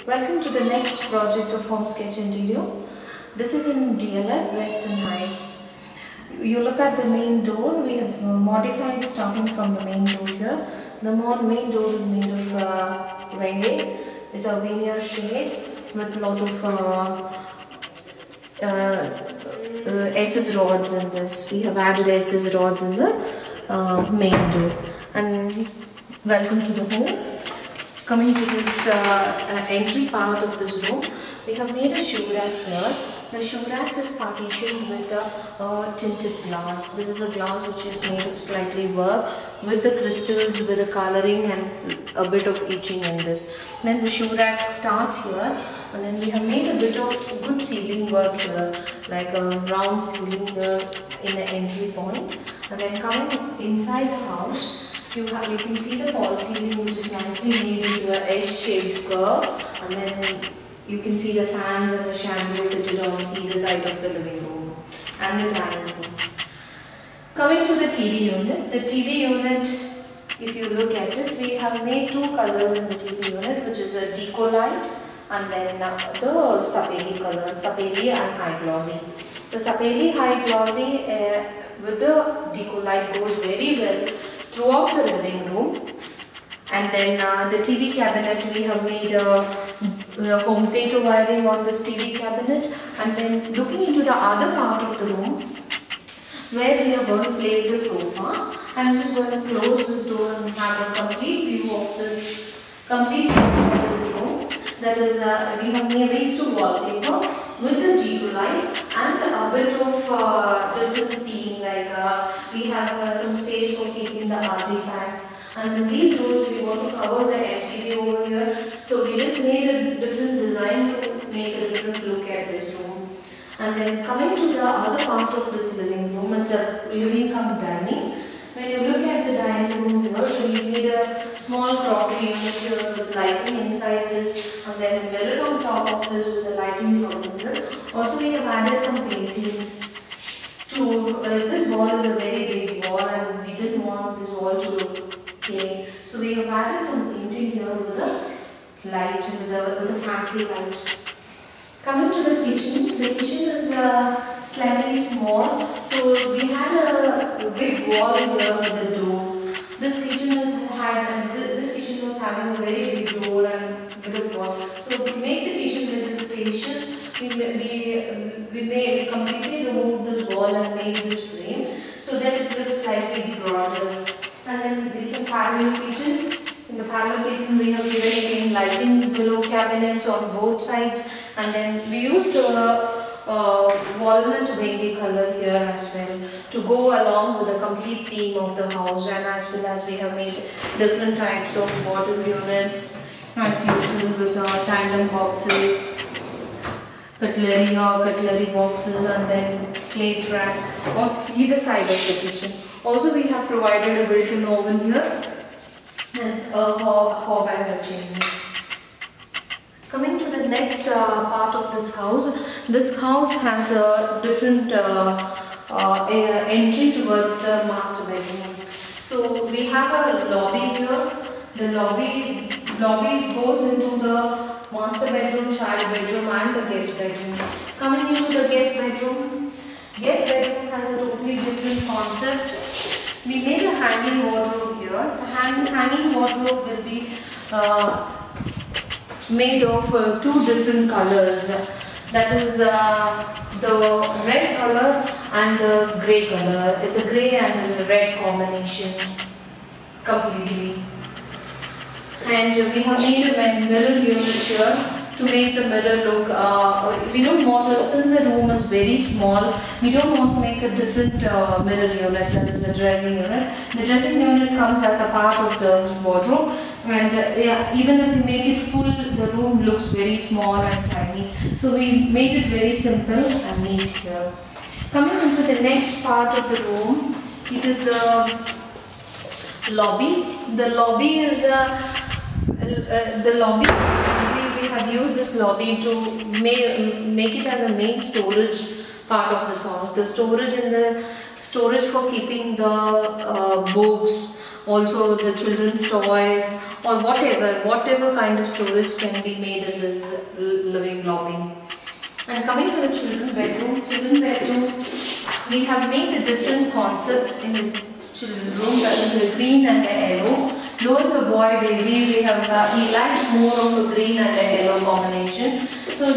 Welcome to the next project of Home Sketch Interior. This is in DLF Western Heights. You look at the main door. We have modified starting from the main door here. The main door is made of Wenge. It's a veneer shade with a lot of SS rods in this. We have added SS rods in the main door. And welcome to the home. Coming to this entry part of this room, we have made a shoe rack here. The shoe rack is partitioned with a tinted glass. This is a glass which is made of slightly work with the crystals, with the coloring and a bit of etching in this. Then the shoe rack starts here, and then we have made a bit of good ceiling work here, like a round ceiling here in the entry point. And then coming inside the house, you can see the false ceiling which is nicely made into a S-shaped curve, and then you can see the fans and the chandelier fitted on either side of the living room and the dining room. Coming to the TV unit, if you look at it, we have made two colors in the TV unit, which is a deco light and then the sapeli color, sapeli and high glossy. The sapeli high glossy with the deco light goes very well throughout the living room. And then the TV cabinet, we have made a home theatre wiring on this TV cabinet. And then looking into the other part of the room, where we are going to place the sofa, I'm just going to close this door and have a complete view of this room. That is, we have mixed to wallpaper with the deco light and a bit of different theme, like we have some space for keeping the artifacts. And in these doors we want to cover the MCB over here, so we just made a different design to make a different look at this room. And then coming to the other part of this living room, it's a living cum dining. When you look at the dining room here, we made a small crockery unit here with lighting inside this, and then a mirror on top of this with the lighting from the mirror. Also we have added some paintings to, this wall is a very big wall and we didn't want this wall to look plain. So we have added some painting here with a light, with a fancy light. Coming to the kitchen is slightly small, so we had a big wall here with the door. This kitchen was having a very big door and a bit of wall. So to make the kitchen a little spacious, we completely removed this wall and made this frame so that it looks slightly broader. And then it's a parallel kitchen. In the parallel kitchen, we have given lightings below cabinets on both sides, and then we used walnut Wenge color here as well to go along with the complete theme of the house, and as well as we have made different types of bottle units as usual with tandem boxes, cutlery boxes, and then plate rack on either side of the kitchen. Also we have provided a built-in oven here and a hob and a chimney. Coming to the next part of this house has a different entry towards the master bedroom. So we have a lobby here. The lobby goes into the master bedroom, child bedroom and the guest bedroom. Coming into the guest bedroom has a totally different concept. We made a hanging wardrobe here. The hanging wardrobe will be made of two different colors. That is the red color and the grey color. It's a grey and red combination completely. And we have made a mirror unit here to make the mirror look, we don't want to, since the room is very small, we don't want to make a different mirror unit, that is the dressing unit. The dressing unit comes as a part of the wardrobe, and even if we make it full, the room looks very small and tiny. So we made it very simple and neat here. Coming into the next part of the room, it is the lobby. The lobby is we have used this lobby to make it as a main storage part of this house. The storage for keeping the books also the children's toys or whatever kind of storage can be made in this living lobby. And coming to the children's bedroom, we have made a different concept in the children's room, that is the green and the yellow. Though it's a boy baby, he likes more of a green and a yellow combination. So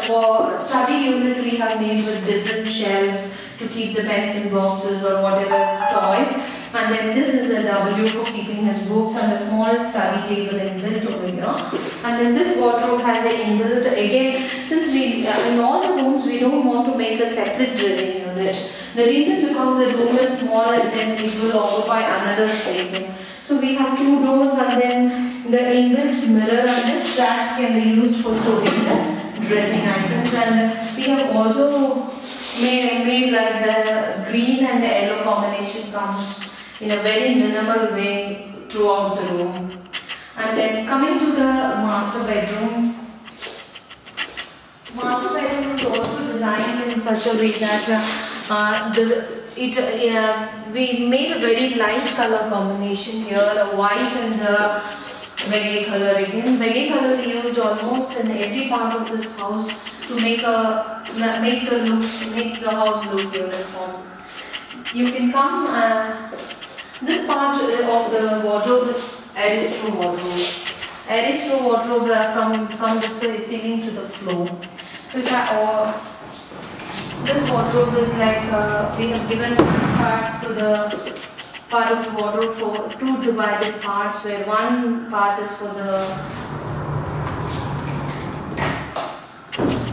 for study unit, we have made with different shelves to keep the pencil boxes or whatever toys. And then this is a W for keeping his books and a small study table inbuilt over here. And then this wardrobe has an inbuilt, again, since in all the rooms we don't want to make a separate dressing unit. The reason because the room is small and then it will occupy another spacing. So we have two doors and then the inbuilt mirror and this racks can be used for storing the dressing items. And we have also made like the green and the yellow combination comes in a very minimal way throughout the room. And then coming to the master bedroom. Master bedroom is also designed in such a way that we made a very light color combination here, a white and a beige color again. Beige color we used almost in every part of this house to make the house look uniform. You can come. This part of the wardrobe is Aristo wardrobe. Aristo wardrobe from the ceiling to the floor. So this wardrobe is like we have given part to the part of the wardrobe for two divided parts, where one part is for the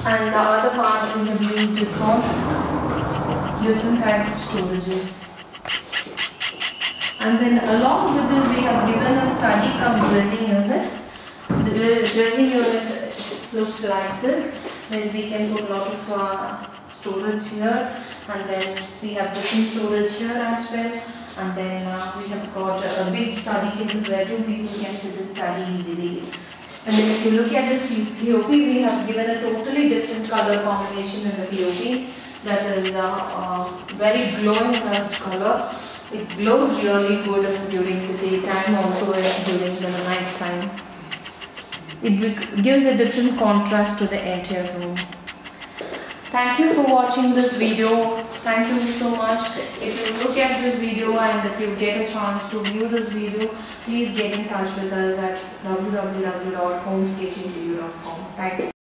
and the other part we have used it for different types of storages. And then along with this we have given a study cum dressing unit. The dressing unit looks like this, where we can put a lot of storage here, and then we have different storage here as well. And then we have got a big study table where two people can sit and study easily. And then if you look at this POP, we have given a totally different color combination in the POP. That is a very glowing rust color. It glows really good during the daytime, also during the night time. It gives a different contrast to the entire room. Thank you for watching this video. Thank you so much. If you look at this video and if you get a chance to view this video, please get in touch with us at www.homesketchingtoyou.com. Thank you.